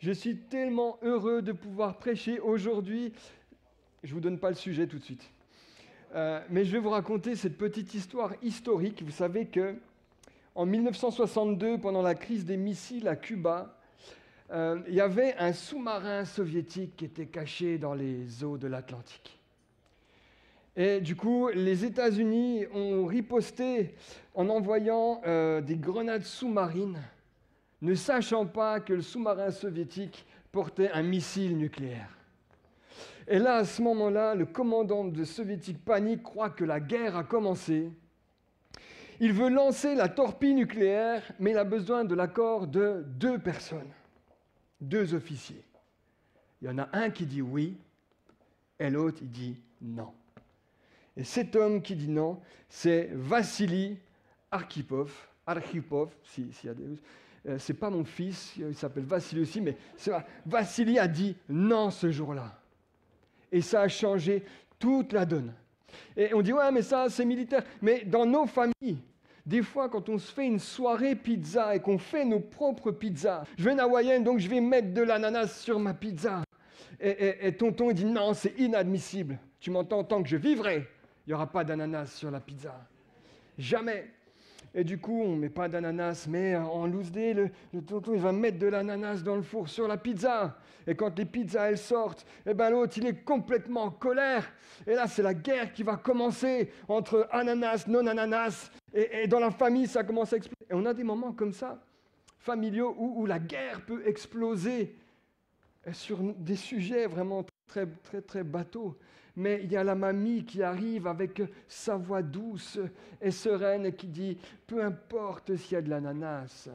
Je suis tellement heureux de pouvoir prêcher aujourd'hui. Je ne vous donne pas le sujet tout de suite. Mais je vais vous raconter cette petite histoire historique. Vous savez que en 1962, pendant la crise des missiles à Cuba, il y avait un sous-marin soviétique qui était caché dans les eaux de l'Atlantique. Et du coup, les États-Unis ont riposté en envoyant des grenades sous-marines, ne sachant pas que le sous-marin soviétique portait un missile nucléaire. Et là, à ce moment-là, le commandant soviétique panique, croit que la guerre a commencé. Il veut lancer la torpille nucléaire, mais il a besoin de l'accord de 2 personnes, 2 officiers. Il y en a un qui dit oui, et l'autre, il dit non. Et cet homme qui dit non, c'est Vassili Arkhipov, c'est pas mon fils, il s'appelle Vassili aussi, mais Vassili a dit non ce jour-là. Et ça a changé toute la donne. Et on dit, ouais, mais ça, c'est militaire. Mais dans nos familles, des fois, quand on se fait une soirée pizza et qu'on fait nos propres pizzas, je vais en hawaïenne, donc je vais mettre de l'ananas sur ma pizza. Et tonton, il dit, non, c'est inadmissible. Tu m'entends, tant que je vivrai, il n'y aura pas d'ananas sur la pizza. Jamais. Et du coup, on ne met pas d'ananas, mais en loose day, le tonton, il va mettre de l'ananas dans le four sur la pizza. Et quand les pizzas, elles sortent, eh ben l'autre, il est complètement en colère. Et là, c'est la guerre qui va commencer entre ananas, non-ananas. Et dans la famille, ça commence à exploser. Et on a des moments comme ça, familiaux, où la guerre peut exploser sur des sujets vraiment très, très, très bateaux. Mais il y a la mamie qui arrive avec sa voix douce et sereine et qui dit « Peu importe s'il y a de l'ananas,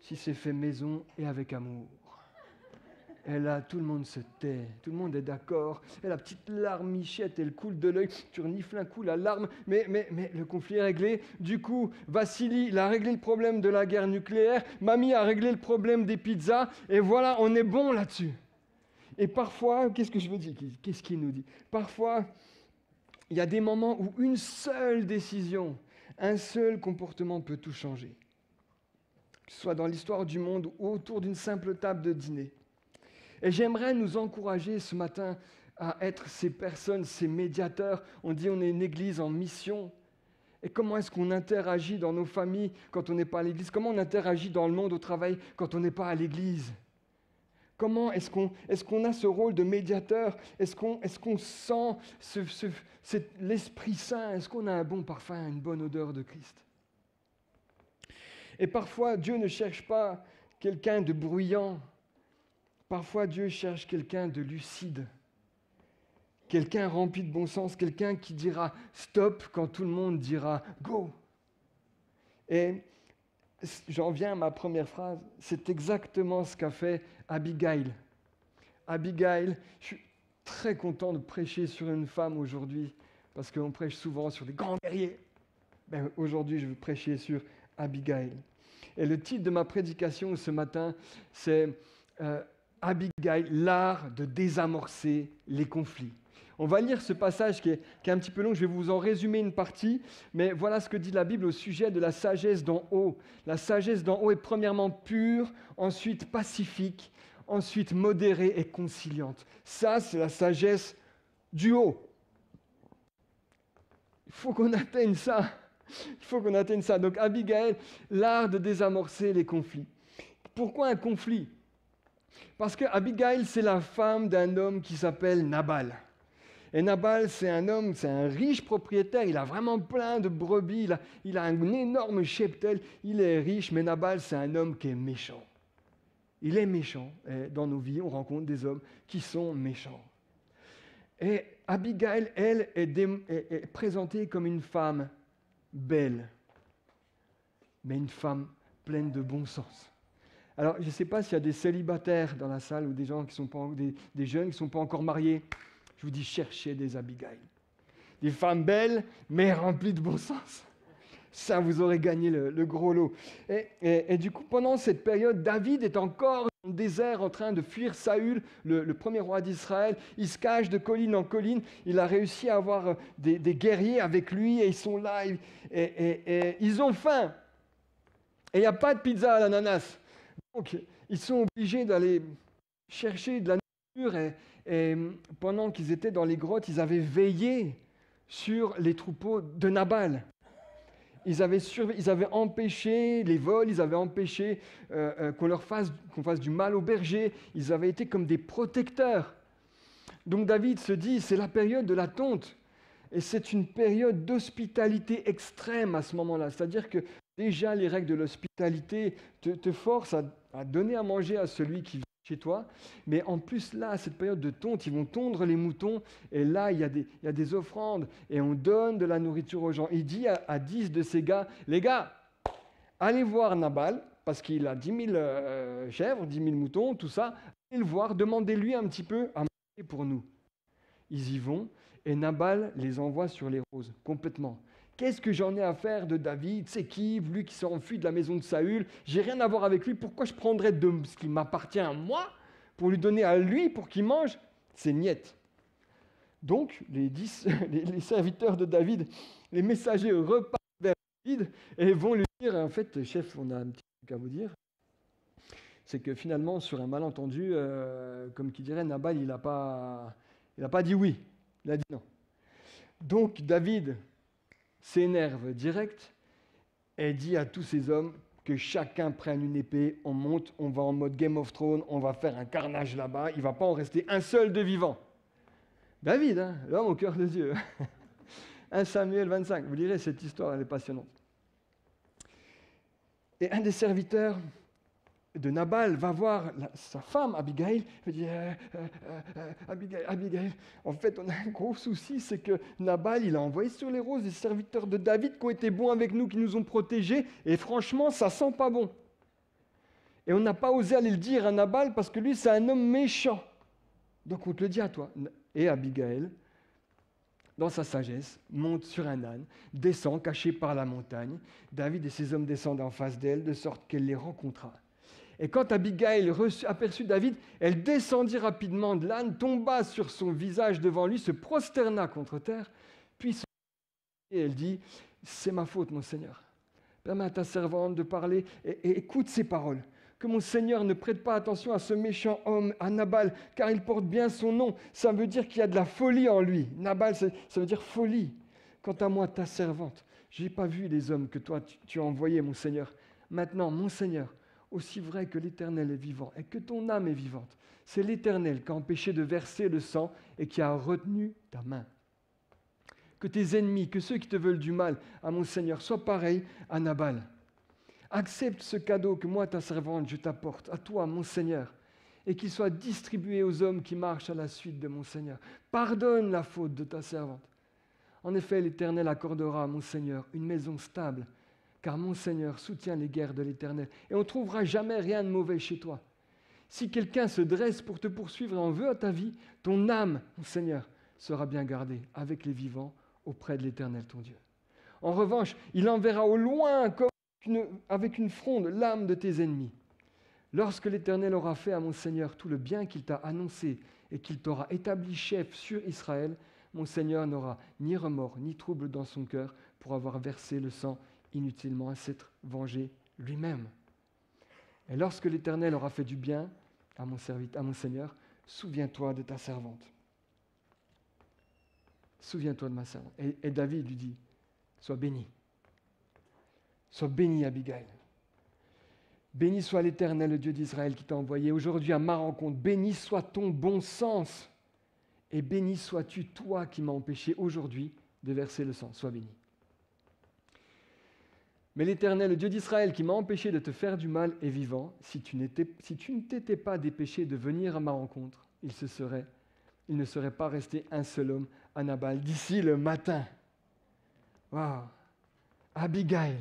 si c'est fait maison et avec amour. » Et là, tout le monde se tait, tout le monde est d'accord. Et la petite larmichette, elle coule de l'œil. Tu renifles un coup la larme, mais le conflit est réglé. Du coup, Vassili, il a réglé le problème de la guerre nucléaire. Mamie a réglé le problème des pizzas. Et voilà, on est bon là-dessus. Et parfois, qu'est-ce que je veux dire ? Qu'est-ce qu'il nous dit ? Parfois, il y a des moments où une seule décision, un seul comportement peut tout changer. Que ce soit dans l'histoire du monde ou autour d'une simple table de dîner. Et j'aimerais nous encourager ce matin à être ces personnes, ces médiateurs. On dit on est une église en mission. Et comment est-ce qu'on interagit dans nos familles quand on n'est pas à l'église ? Comment on interagit dans le monde au travail quand on n'est pas à l'église ? Comment est-ce qu'on a ce rôle de médiateur ? Est-ce qu'on sent l'Esprit Saint ? Est-ce qu'on a un bon parfum, une bonne odeur de Christ ? Et parfois, Dieu ne cherche pas quelqu'un de bruyant. Parfois, Dieu cherche quelqu'un de lucide. Quelqu'un rempli de bon sens, quelqu'un qui dira « stop » quand tout le monde dira « go ». Et j'en viens à ma première phrase. C'est exactement ce qu'a fait Abigail. Abigail, je suis très content de prêcher sur une femme aujourd'hui, parce qu'on prêche souvent sur des grands guerriers. Ben, aujourd'hui, je veux prêcher sur Abigail. Et le titre de ma prédication ce matin, c'est Abigail, l'art de désamorcer les conflits. On va lire ce passage qui est un petit peu long, je vais vous en résumer une partie, mais voilà ce que dit la Bible au sujet de la sagesse d'en haut. La sagesse d'en haut est premièrement pure, ensuite pacifique, ensuite modérée et conciliante. Ça, c'est la sagesse du haut. Il faut qu'on atteigne ça. Il faut qu'on atteigne ça. Donc Abigail, l'art de désamorcer les conflits. Pourquoi un conflit ? Parce que Abigail, c'est la femme d'un homme qui s'appelle Nabal. Et Nabal, c'est un homme, c'est un riche propriétaire, il a vraiment plein de brebis, il a un énorme cheptel, il est riche, mais Nabal, c'est un homme qui est méchant. Il est méchant. Et dans nos vies, on rencontre des hommes qui sont méchants. Et Abigail, elle, est présentée comme une femme belle, mais une femme pleine de bon sens. Alors, je ne sais pas s'il y a des célibataires dans la salle ou des gens qui sont pas, des jeunes qui ne sont pas encore mariés. Je vous dis, cherchez des Abigail. Des femmes belles, mais remplies de bon sens. Ça, vous aurez gagné le gros lot. Et du coup, pendant cette période, David est encore dans le désert en train de fuir Saül, le premier roi d'Israël. Il se cache de colline en colline. Il a réussi à avoir des guerriers avec lui et ils sont là. Et ils ont faim. Et il n'y a pas de pizza à l'ananas. Donc, Ils sont obligés d'aller chercher de la nourriture et pendant qu'ils étaient dans les grottes, ils avaient veillé sur les troupeaux de Nabal. Ils avaient empêché les vols, ils avaient empêché qu'on fasse du mal aux bergers. Ils avaient été comme des protecteurs. Donc David se dit, c'est la période de la tonte. Et c'est une période d'hospitalité extrême à ce moment-là. C'est-à-dire que déjà, les règles de l'hospitalité te forcent à donner à manger à celui qui vient chez toi. Mais en plus, là, à cette période de tonte, ils vont tondre les moutons. Et là, il y a des offrandes. Et on donne de la nourriture aux gens. Il dit à 10 de ces gars, les gars, allez voir Nabal, parce qu'il a 10 000 chèvres, 10 000 moutons, tout ça. Allez le voir, demandez-lui un petit peu à manger pour nous. Ils y vont. Et Nabal les envoie sur les roses, complètement. Qu'est-ce que j'en ai à faire de David? C'est qui, lui qui s'est enfui de la maison de Saül? J'ai rien à voir avec lui. Pourquoi je prendrais de ce qui m'appartient à moi pour lui donner à lui pour qu'il mange? C'est niette. Donc, les serviteurs de David, les messagers repartent vers David et vont lui dire, en fait, chef, on a un petit truc à vous dire. C'est que finalement, sur un malentendu, comme qui dirait, Nabal, il n'a pas dit oui. Il a dit non. Donc David s'énerve direct et dit à tous ces hommes que chacun prenne une épée, on monte, on va en mode Game of Thrones, on va faire un carnage là-bas, il ne va pas en rester un seul de vivant. David, hein, l'homme au cœur de Dieu. 1 Samuel 25, vous lirez cette histoire, elle est passionnante. Et un des serviteurs de Nabal va voir sa femme Abigail, il dit Abigail, en fait on a un gros souci, c'est que Nabal il a envoyé sur les roses des serviteurs de David qui ont été bons avec nous, qui nous ont protégés, et franchement ça sent pas bon. Et on n'a pas osé aller le dire à Nabal parce que lui c'est un homme méchant. Donc on te le dit à toi. Et Abigail, dans sa sagesse, monte sur un âne, descend caché par la montagne. David et ses hommes descendent en face d'elle de sorte qu'elle les rencontra. Et quand Abigail aperçut David, elle descendit rapidement de l'âne, tomba sur son visage devant lui, se prosterna contre terre, puis et elle dit, « C'est ma faute, mon Seigneur. Permets à ta servante de parler et écoute ces paroles. Que mon Seigneur ne prête pas attention à ce méchant homme, à Nabal, car il porte bien son nom. Ça veut dire qu'il y a de la folie en lui. Nabal, ça veut dire folie. Quant à moi, ta servante, je n'ai pas vu les hommes que toi tu as envoyés, mon Seigneur. Maintenant, mon Seigneur, aussi vrai que l'Éternel est vivant et que ton âme est vivante, c'est l'Éternel qui a empêché de verser le sang et qui a retenu ta main. Que tes ennemis, que ceux qui te veulent du mal à mon Seigneur, soient pareils à Nabal. Accepte ce cadeau que moi, ta servante, je t'apporte, à toi, mon Seigneur, et qu'il soit distribué aux hommes qui marchent à la suite de mon Seigneur. Pardonne la faute de ta servante. En effet, l'Éternel accordera à mon Seigneur une maison stable, car mon Seigneur soutient les guerres de l'Éternel, et on ne trouvera jamais rien de mauvais chez toi. Si quelqu'un se dresse pour te poursuivre et en veut à ta vie, ton âme, mon Seigneur, sera bien gardée avec les vivants auprès de l'Éternel, ton Dieu. En revanche, il enverra au loin, avec une fronde, l'âme de tes ennemis. Lorsque l'Éternel aura fait à mon Seigneur tout le bien qu'il t'a annoncé et qu'il t'aura établi chef sur Israël, mon Seigneur n'aura ni remords ni trouble dans son cœur pour avoir versé le sang inutilement à s'être vengé lui-même. Et lorsque l'Éternel aura fait du bien à mon Seigneur, souviens-toi de ta servante. Souviens-toi de ma servante. Et David lui dit, sois béni. Sois béni, Abigail. Béni soit l'Éternel, le Dieu d'Israël, qui t'a envoyé aujourd'hui à ma rencontre. Béni soit ton bon sens. Et béni sois-tu, toi qui m'as empêché aujourd'hui de verser le sang. Sois béni. Mais l'Éternel, le Dieu d'Israël, qui m'a empêché de te faire du mal, est vivant. Si tu ne t'étais pas dépêché de venir à ma rencontre, il ne serait pas resté un seul homme à Nabal d'ici le matin. Waouh! Abigail,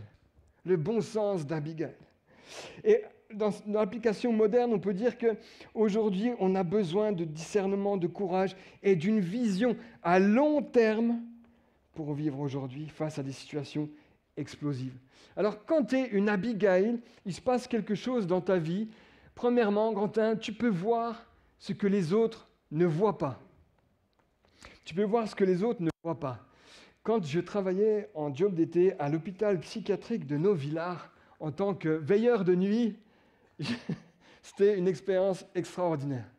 le bon sens d'Abigail. Et dans l'application moderne, on peut dire qu'aujourd'hui, on a besoin de discernement, de courage et d'une vision à long terme pour vivre aujourd'hui face à des situations explosives. Alors, quand tu es une Abigail, il se passe quelque chose dans ta vie. Premièrement, Quentin, tu peux voir ce que les autres ne voient pas. Tu peux voir ce que les autres ne voient pas. Quand je travaillais en job d'été à l'hôpital psychiatrique de Novillars, en tant que veilleur de nuit, C'était une expérience extraordinaire.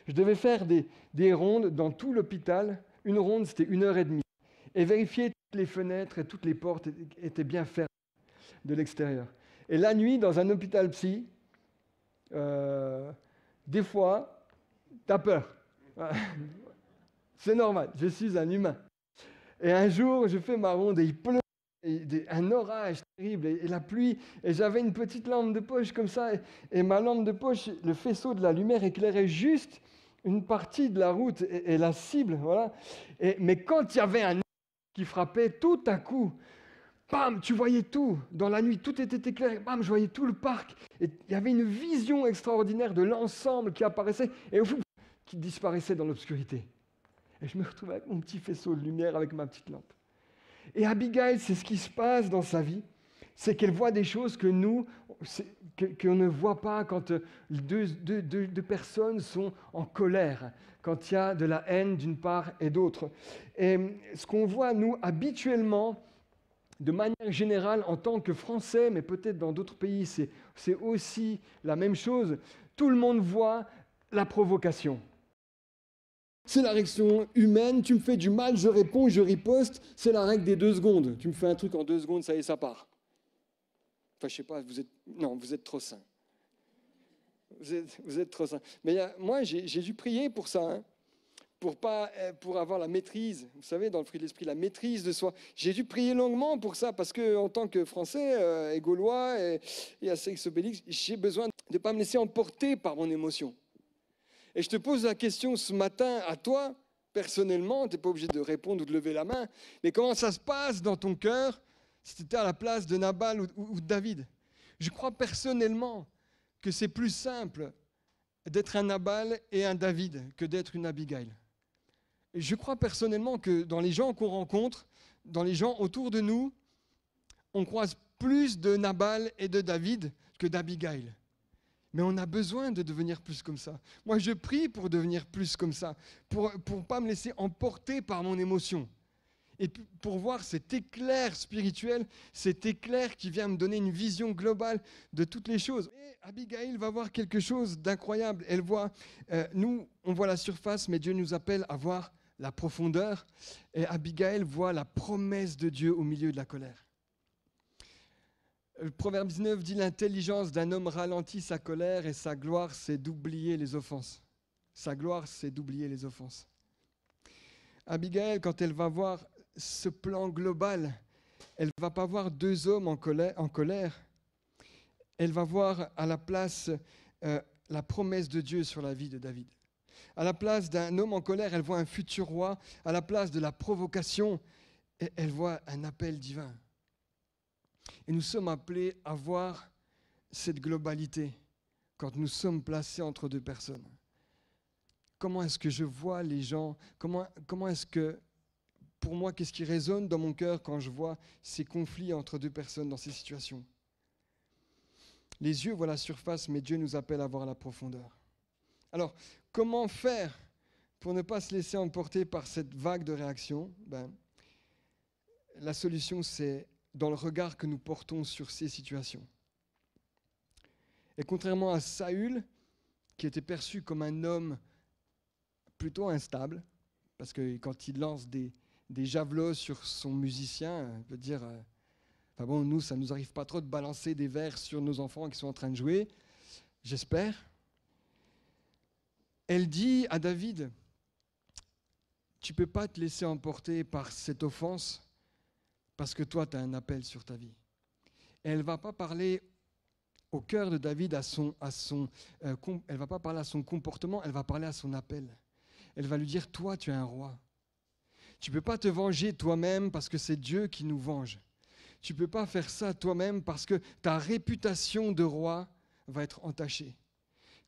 Je devais faire des rondes dans tout l'hôpital. Une ronde, c'était 1 heure et demie. Et vérifier toutes les fenêtres et toutes les portes étaient bien fermées de l'extérieur. Et la nuit, dans un hôpital psy, des fois, tu as peur. C'est normal, je suis un humain. Et un jour, je fais ma ronde et il pleut, et un orage terrible, et la pluie, et j'avais une petite lampe de poche comme ça, et ma lampe de poche, le faisceau de la lumière éclairait juste une partie de la route et la cible, voilà. Mais quand il y avait un qui frappait, tout à coup, bam, tu voyais tout. Dans la nuit, tout était éclairé. Bam, je voyais tout le parc. Et il y avait une vision extraordinaire de l'ensemble qui apparaissait et qui disparaissait dans l'obscurité. Et je me retrouvais avec mon petit faisceau de lumière, avec ma petite lampe. Et Abigail, c'est ce qui se passe dans sa vie. C'est qu'elle voit des choses que nous, qu'on ne voit pas quand deux personnes sont en colère, quand il y a de la haine d'une part et d'autre. Et ce qu'on voit, nous, habituellement, de manière générale, en tant que Français, mais peut-être dans d'autres pays, c'est aussi la même chose, tout le monde voit la provocation. C'est la réaction humaine, tu me fais du mal, je réponds, je riposte, c'est la règle des 2 secondes. Tu me fais un truc en 2 secondes, ça y est, ça part. Enfin, je sais pas, vous êtes trop saint. Vous êtes trop saint. Mais moi, j'ai dû prier pour ça, hein, pour avoir la maîtrise. Vous savez, dans le fruit de l'esprit, la maîtrise de soi. J'ai dû prier longuement pour ça, parce qu'en tant que Français et Gaulois et Astérix Obélix, j'ai besoin de ne pas me laisser emporter par mon émotion. Et je te pose la question ce matin à toi, personnellement, tu n'es pas obligé de répondre ou de lever la main, mais comment ça se passe dans ton cœur si tu étais à la place de Nabal ou de David? Je crois personnellement que c'est plus simple d'être un Nabal et un David que d'être une Abigail. Et je crois personnellement que dans les gens qu'on rencontre, dans les gens autour de nous, on croise plus de Nabal et de David que d'Abigail. Mais on a besoin de devenir plus comme ça. Moi, je prie pour devenir plus comme ça, pour ne pas me laisser emporter par mon émotion. Et pour voir cet éclair spirituel, cet éclair qui vient me donner une vision globale de toutes les choses. Et Abigail va voir quelque chose d'incroyable. Elle voit, nous, on voit la surface, mais Dieu nous appelle à voir la profondeur. Et Abigail voit la promesse de Dieu au milieu de la colère. Le Proverbe 19 dit « L'intelligence d'un homme ralentit sa colère et sa gloire, c'est d'oublier les offenses. » Sa gloire, c'est d'oublier les offenses. Abigail, quand elle va voir ce plan global, elle ne va pas voir 2 hommes en colère. Elle va voir à la place la promesse de Dieu sur la vie de David. À la place d'un homme en colère, elle voit un futur roi. À la place de la provocation, elle voit un appel divin. Et nous sommes appelés à voir cette globalité quand nous sommes placés entre 2 personnes. Comment est-ce que je vois les gens? Comment est-ce que, pour moi, qu'est-ce qui résonne dans mon cœur quand je vois ces conflits entre 2 personnes dans ces situations? Les yeux voient la surface, mais Dieu nous appelle à voir la profondeur. Alors, comment faire pour ne pas se laisser emporter par cette vague de réactions? La solution, c'est dans le regard que nous portons sur ces situations. Et contrairement à Saül, qui était perçu comme un homme plutôt instable, parce que quand il lance des javelots sur son musicien, il peut dire nous, ça ne nous arrive pas trop de balancer des verres sur nos enfants qui sont en train de jouer, j'espère. Elle dit à David, tu ne peux pas te laisser emporter par cette offense, parce que toi, tu as un appel sur ta vie. Et elle ne va pas parler au cœur de David, elle ne va pas parler à son comportement, elle va parler à son appel. Elle va lui dire, toi, tu es un roi. Tu ne peux pas te venger toi-même parce que c'est Dieu qui nous venge. Tu ne peux pas faire ça toi-même parce que ta réputation de roi va être entachée.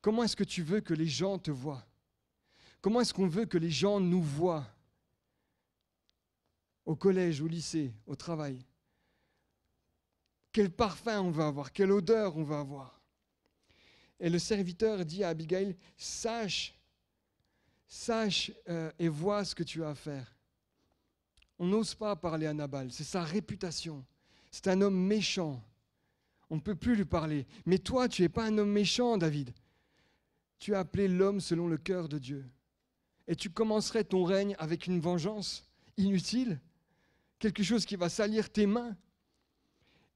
Comment est-ce que tu veux que les gens te voient? Comment est-ce qu'on veut que les gens nous voient? Au collège, au lycée, au travail. Quel parfum on va avoir, quelle odeur on va avoir. Et le serviteur dit à Abigail, sache et vois ce que tu as à faire. On n'ose pas parler à Nabal, c'est sa réputation. C'est un homme méchant. On ne peut plus lui parler. Mais toi, tu n'es pas un homme méchant, David. tu as appelé l'homme selon le cœur de Dieu. Et tu commencerais ton règne avec une vengeance inutile, quelque chose qui va salir tes mains.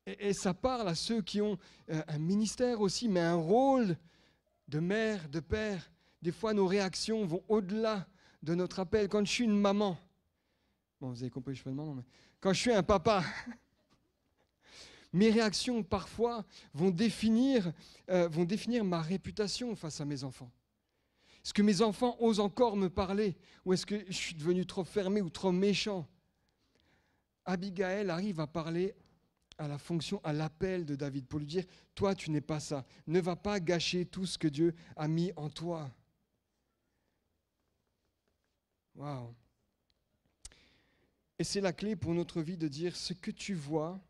Et ça parle à ceux qui ont un ministère aussi, mais un rôle de mère, de père. Des fois, nos réactions vont au-delà de notre appel. Quand je suis une maman, bon, vous avez compris, je suis pas une maman, mais quand je suis un papa, mes réactions parfois vont définir ma réputation face à mes enfants. Est-ce que mes enfants osent encore me parler, ou est-ce que je suis devenu trop fermé ou trop méchant? Abigail arrive à parler à la fonction, à l'appel de David pour lui dire « Toi, tu n'es pas ça. Ne va pas gâcher tout ce que Dieu a mis en toi. » Waouh! Et c'est la clé pour notre vie de dire ce que tu vois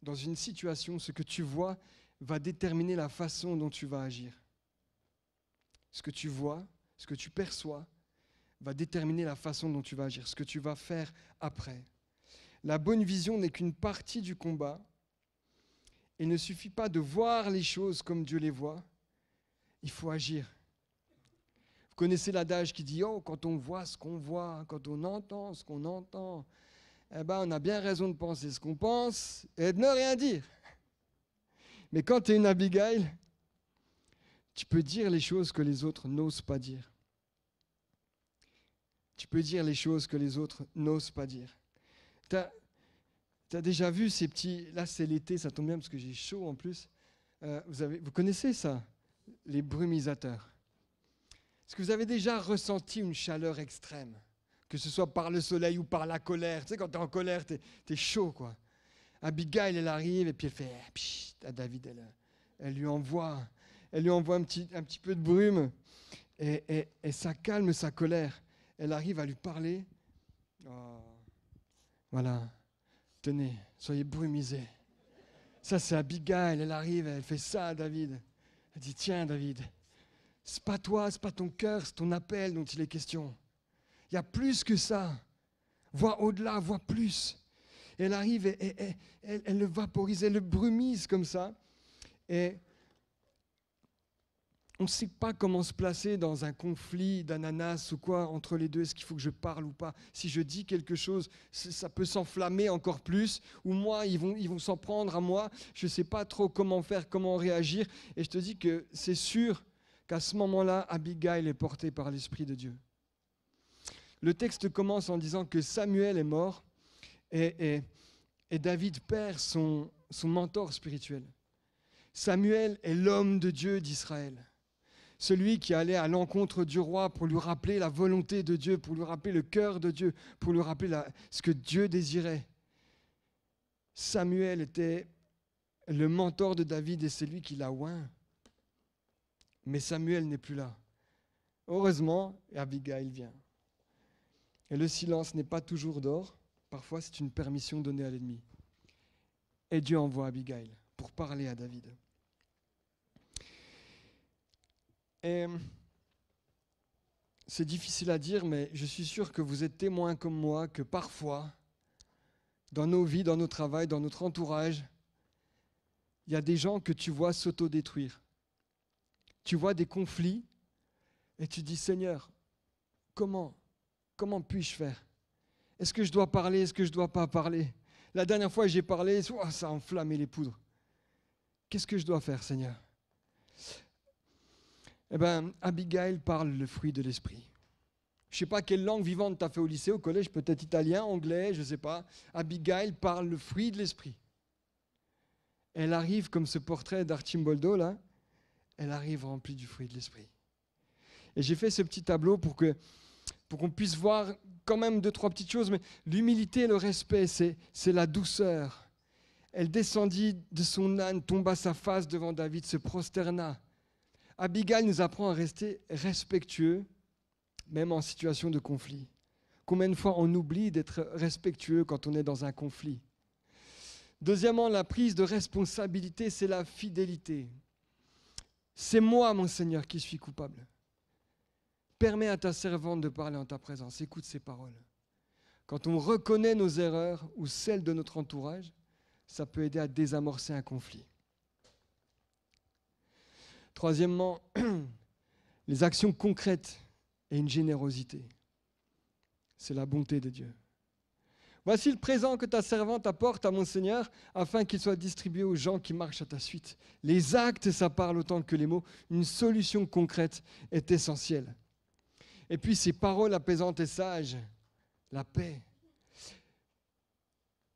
dans une situation, ce que tu vois va déterminer la façon dont tu vas agir. Ce que tu vois, ce que tu perçois va déterminer la façon dont tu vas agir, ce que tu vas faire après. La bonne vision n'est qu'une partie du combat. Il ne suffit pas de voir les choses comme Dieu les voit. Il faut agir. Vous connaissez l'adage qui dit « Oh, quand on voit ce qu'on voit, quand on entend ce qu'on entend, eh ben, on a bien raison de penser ce qu'on pense et de ne rien dire. » Mais quand tu es une Abigail, tu peux dire les choses que les autres n'osent pas dire. Tu peux dire les choses que les autres n'osent pas dire. Tu as déjà vu ces petits... Là, c'est l'été, ça tombe bien parce que j'ai chaud en plus. Vous connaissez ça, les brumisateurs. Est-ce que vous avez déjà ressenti une chaleur extrême, que ce soit par le soleil ou par la colère? Tu sais, quand tu es en colère, tu es chaud, quoi. Abigail, elle arrive et puis elle fait pchit à David. Elle lui envoie un petit peu de brume et ça calme sa colère. Elle arrive à lui parler. Oh, voilà, tenez, soyez brumisés. Ça, c'est Abigail. Elle arrive, elle fait ça à David. Elle dit, tiens, David, c'est pas toi, c'est pas ton cœur, c'est ton appel dont il est question. Il y a plus que ça. Vois au-delà, vois plus. Et elle arrive et elle le vaporise, elle le brumise comme ça. Et on ne sait pas comment se placer dans un conflit d'ananas ou quoi entre les deux. Est-ce qu'il faut que je parle ou pas? Si je dis quelque chose, ça peut s'enflammer encore plus. Ou moi, ils vont s'en prendre à moi. Je ne sais pas trop comment faire, comment réagir. Et je te dis que c'est sûr qu'à ce moment-là, Abigail est portée par l'Esprit de Dieu. Le texte commence en disant que Samuel est mort et David perd son mentor spirituel. Samuel est l'homme de Dieu d'Israël. Celui qui allait à l'encontre du roi pour lui rappeler la volonté de Dieu, pour lui rappeler le cœur de Dieu, pour lui rappeler ce que Dieu désirait. Samuel était le mentor de David et c'est lui qui l'a oint. Mais Samuel n'est plus là. Heureusement, Abigail vient. Et le silence n'est pas toujours d'or. Parfois, c'est une permission donnée à l'ennemi. Et Dieu envoie Abigail pour parler à David. Et c'est difficile à dire, mais je suis sûr que vous êtes témoins comme moi que parfois, dans nos vies, dans nos travails, dans notre entourage, il y a des gens que tu vois s'autodétruire. Tu vois des conflits et tu dis, Seigneur, comment puis-je faire? Est-ce que je dois parler? Est-ce que je ne dois pas parler? La dernière fois, j'ai parlé, ça a enflammé les poudres. Qu'est-ce que je dois faire, Seigneur? Eh bien, Abigail parle le fruit de l'esprit. Je ne sais pas quelle langue vivante tu as fait au lycée, au collège, peut-être italien, anglais, je ne sais pas. Abigail parle le fruit de l'esprit. Elle arrive comme ce portrait d'Archimboldo, là. Elle arrive remplie du fruit de l'esprit. Et j'ai fait ce petit tableau pour qu'on puisse voir quand même 2-3 petites choses, mais l'humilité et le respect, c'est la douceur. Elle descendit de son âne, tomba sa face devant David, se prosterna. Abigail nous apprend à rester respectueux, même en situation de conflit. Combien de fois on oublie d'être respectueux quand on est dans un conflit? Deuxièmement, la prise de responsabilité, c'est la fidélité. C'est moi, mon Seigneur, qui suis coupable. Permets à ta servante de parler en ta présence. Écoute ces paroles. Quand on reconnaît nos erreurs ou celles de notre entourage, ça peut aider à désamorcer un conflit. Troisièmement, les actions concrètes et une générosité. C'est la bonté de Dieu. Voici le présent que ta servante apporte à mon Seigneur, afin qu'il soit distribué aux gens qui marchent à ta suite. Les actes, ça parle autant que les mots. Une solution concrète est essentielle. Et puis ces paroles apaisantes et sages, la paix.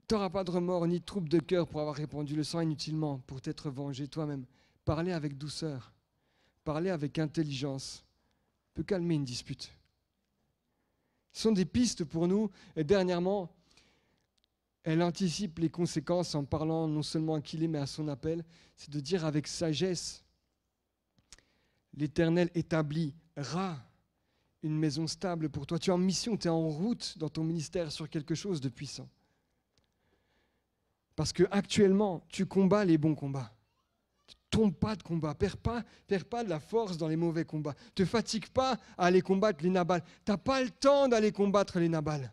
Tu n'auras pas de remords ni de trouble de cœur pour avoir répandu le sang inutilement, pour t'être vengé toi-même. Parler avec douceur, parler avec intelligence peut calmer une dispute. Ce sont des pistes pour nous. Et dernièrement, elle anticipe les conséquences en parlant non seulement à qui il est, mais à son appel. C'est de dire avec sagesse, l'Éternel établira une maison stable pour toi. Tu es en mission, tu es en route dans ton ministère sur quelque chose de puissant. Parce qu'actuellement, tu combats les bons combats. Tu ne tombes pas de combat, perds pas de la force dans les mauvais combats. Ne te fatigue pas à aller combattre les Nabal. Tu n'as pas le temps d'aller combattre les Nabal.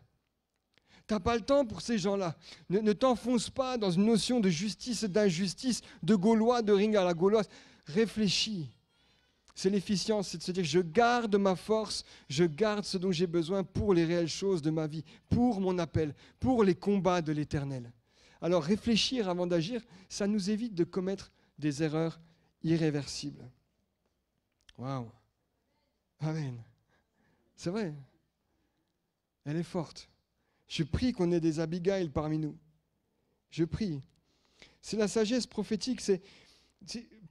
Tu n'as pas le temps pour ces gens-là. Ne t'enfonce pas dans une notion de justice et d'injustice, de Gaulois, de ring à la gauloise. Réfléchis. C'est l'efficience, c'est de se dire, je garde ma force, je garde ce dont j'ai besoin pour les réelles choses de ma vie, pour mon appel, pour les combats de l'Éternel. Alors réfléchir avant d'agir, ça nous évite de commettre des erreurs irréversibles. Waouh. Amen. C'est vrai. Elle est forte. Je prie qu'on ait des Abigail parmi nous. Je prie. C'est la sagesse prophétique, c'est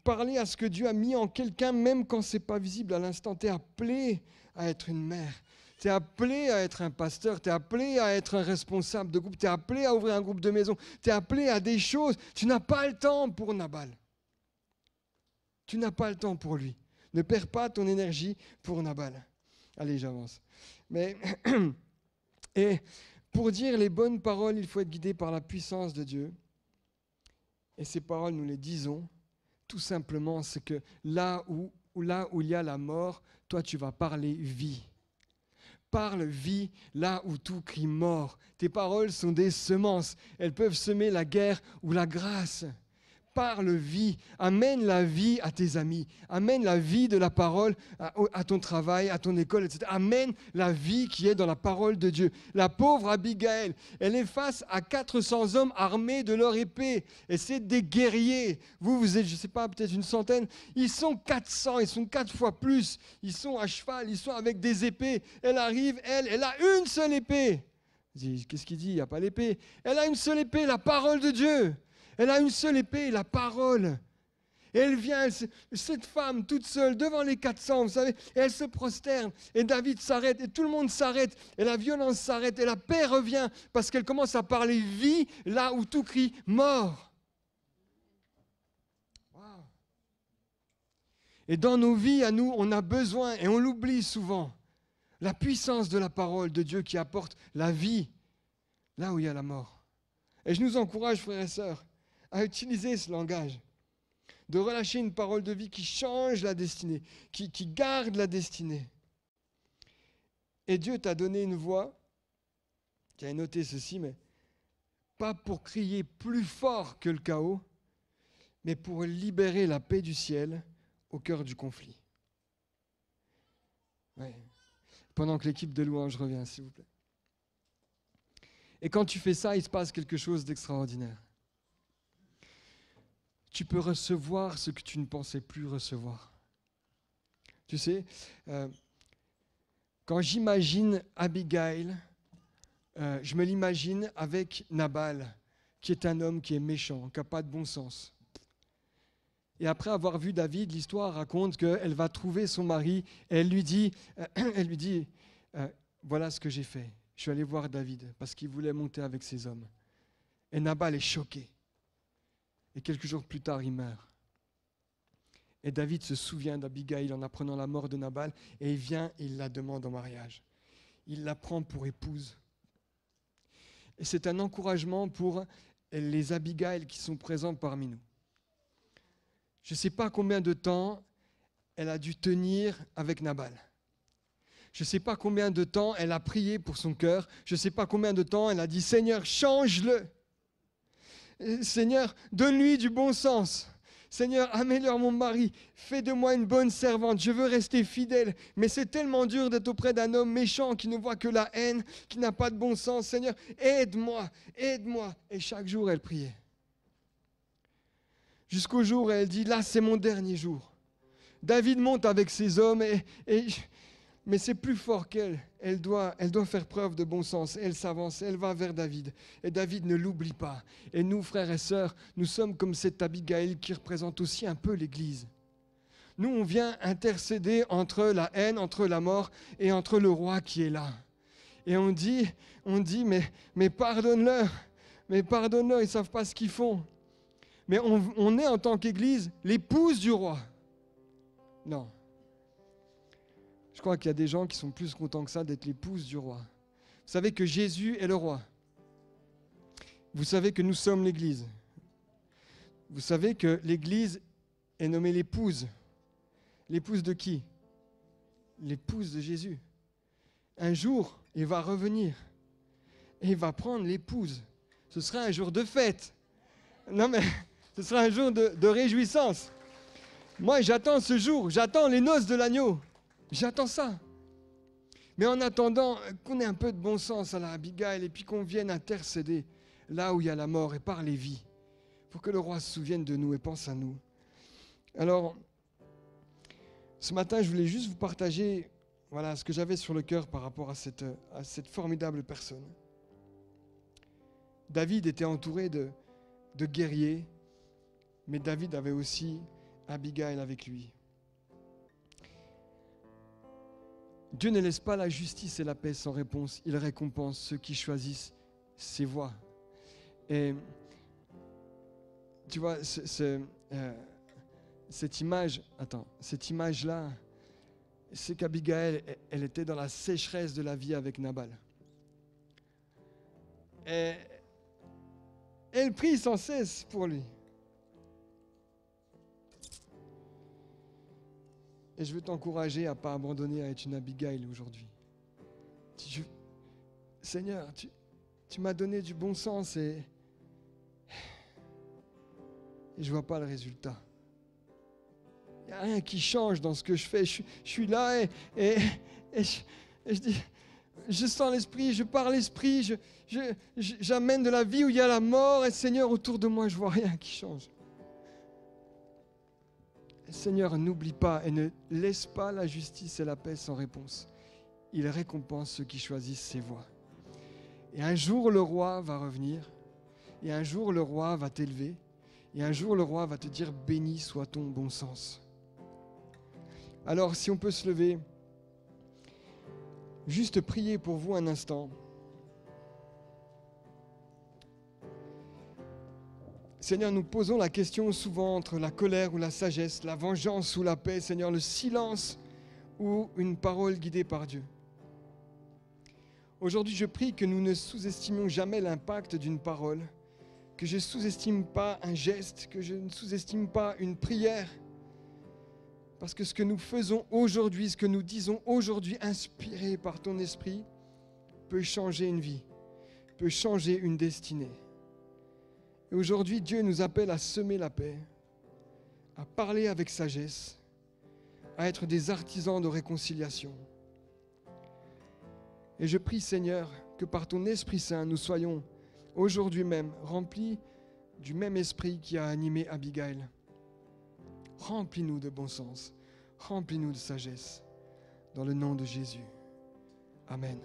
parler à ce que Dieu a mis en quelqu'un, même quand ce n'est pas visible à l'instant. Tu es appelé à être une mère. Tu es appelé à être un pasteur. Tu es appelé à être un responsable de groupe. Tu es appelé à ouvrir un groupe de maison. Tu es appelé à des choses. Tu n'as pas le temps pour Nabal. Tu n'as pas le temps pour lui. Ne perds pas ton énergie pour Nabal. Allez, j'avance. Et pour dire les bonnes paroles, il faut être guidé par la puissance de Dieu. Et ces paroles, nous les disons, tout simplement, c'est que là où il y a la mort, toi, tu vas parler vie. Parle vie là où tout crie mort. Tes paroles sont des semences. Elles peuvent semer la guerre ou la grâce. Parle vie. Amène la vie à tes amis. Amène la vie de la parole à ton travail, à ton école, etc. Amène la vie qui est dans la parole de Dieu. La pauvre Abigail, elle est face à 400 hommes armés de leur épée. Et c'est des guerriers. Vous êtes, je ne sais pas, peut-être une centaine. Ils sont 400, ils sont 4 fois plus. Ils sont à cheval, ils sont avec des épées. Elle arrive, elle a une seule épée. Qu'est-ce qu'il dit? Il n'y a pas l'épée. Elle a une seule épée, la parole de Dieu. Elle a une seule épée, la parole. Et elle vient, cette femme toute seule, devant les 400, vous savez, et elle se prosterne. Et David s'arrête, et tout le monde s'arrête. Et la violence s'arrête, et la paix revient, parce qu'elle commence à parler vie, là où tout crie mort. Wow. Et dans nos vies, à nous, on a besoin, et on l'oublie souvent, la puissance de la parole de Dieu qui apporte la vie, là où il y a la mort. Et je nous encourage, frères et sœurs, à utiliser ce langage, de relâcher une parole de vie qui change la destinée, qui garde la destinée. Et Dieu t'a donné une voix, tu as noté ceci, mais pas pour crier plus fort que le chaos, mais pour libérer la paix du ciel au cœur du conflit. Ouais. Pendant que l'équipe de louange revient, s'il vous plaît. Et quand tu fais ça, il se passe quelque chose d'extraordinaire. Tu peux recevoir ce que tu ne pensais plus recevoir. Tu sais, quand j'imagine Abigail, je me l'imagine avec Nabal, qui est un homme qui est méchant, qui n'a pas de bon sens. Et après avoir vu David, l'histoire raconte qu'elle va trouver son mari et elle lui dit, voilà ce que j'ai fait. Je suis allé voir David parce qu'il voulait monter avec ses hommes. Et Nabal est choqué. Et quelques jours plus tard, il meurt. Et David se souvient d'Abigail en apprenant la mort de Nabal et il vient et il la demande en mariage. Il la prend pour épouse. Et c'est un encouragement pour les Abigail qui sont présents parmi nous. Je ne sais pas combien de temps elle a dû tenir avec Nabal. Je ne sais pas combien de temps elle a prié pour son cœur. Je ne sais pas combien de temps elle a dit « Seigneur, change-le ». Seigneur, donne-lui du bon sens. Seigneur, améliore mon mari, fais de moi une bonne servante, je veux rester fidèle, mais c'est tellement dur d'être auprès d'un homme méchant qui ne voit que la haine, qui n'a pas de bon sens. Seigneur, aide-moi, aide-moi. Et chaque jour, elle priait. Jusqu'au jour où elle dit, là, c'est mon dernier jour. David monte avec ses hommes, mais c'est plus fort qu'elle. Elle doit faire preuve de bon sens. Elle s'avance, elle va vers David. Et David ne l'oublie pas. Et nous, frères et sœurs, nous sommes comme cette Abigail qui représente aussi un peu l'Église. Nous, on vient intercéder entre la haine, entre la mort et entre le roi qui est là. Et on dit mais pardonne-leur, ils ne savent pas ce qu'ils font. Mais on est en tant qu'Église l'épouse du roi. Non. Je crois qu'il y a des gens qui sont plus contents que ça d'être l'épouse du roi. Vous savez que Jésus est le roi. Vous savez que nous sommes l'Église. Vous savez que l'Église est nommée l'épouse. L'épouse de qui? L'épouse de Jésus. Un jour, il va revenir et il va prendre l'épouse. Ce sera un jour de fête. Non mais, ce sera un jour de réjouissance. Moi, j'attends ce jour, j'attends les noces de l'agneau. J'attends ça. Mais en attendant qu'on ait un peu de bon sens à la Abigail et puis qu'on vienne intercéder là où il y a la mort et par les vies, pour que le roi se souvienne de nous et pense à nous. Alors, ce matin, je voulais juste vous partager ce que j'avais sur le cœur par rapport à cette formidable personne. David était entouré de guerriers, mais David avait aussi Abigail avec lui. Dieu ne laisse pas la justice et la paix sans réponse. Il récompense ceux qui choisissent ses voies. Et tu vois, cette image-là, c'est qu'Abigail, elle était dans la sécheresse de la vie avec Nabal. Et elle prie sans cesse pour lui. Et je veux t'encourager à ne pas abandonner à être une Abigail aujourd'hui. Seigneur, tu m'as donné du bon sens et je ne vois pas le résultat. Il n'y a rien qui change dans ce que je fais. Je suis là et je dis, je sens l'esprit, je parle l'esprit, j'amène de la vie où il y a la mort et Seigneur, autour de moi, je ne vois rien qui change. Seigneur, n'oublie pas et ne laisse pas la justice et la paix sans réponse. Il récompense ceux qui choisissent ses voies. Et un jour, le roi va revenir. Et un jour, le roi va t'élever. Et un jour, le roi va te dire, béni soit ton bon sens. Alors, si on peut se lever, juste prier pour vous un instant. Seigneur, nous posons la question souvent entre la colère ou la sagesse, la vengeance ou la paix, Seigneur, le silence ou une parole guidée par Dieu. Aujourd'hui, je prie que nous ne sous-estimions jamais l'impact d'une parole, que je ne sous-estime pas un geste, que je ne sous-estime pas une prière, parce que ce que nous faisons aujourd'hui, ce que nous disons aujourd'hui, inspiré par ton esprit, peut changer une vie, peut changer une destinée. Et aujourd'hui, Dieu nous appelle à semer la paix, à parler avec sagesse, à être des artisans de réconciliation. Et je prie, Seigneur, que par ton Esprit Saint, nous soyons aujourd'hui même remplis du même esprit qui a animé Abigail. Remplis-nous de bon sens, remplis-nous de sagesse, dans le nom de Jésus. Amen.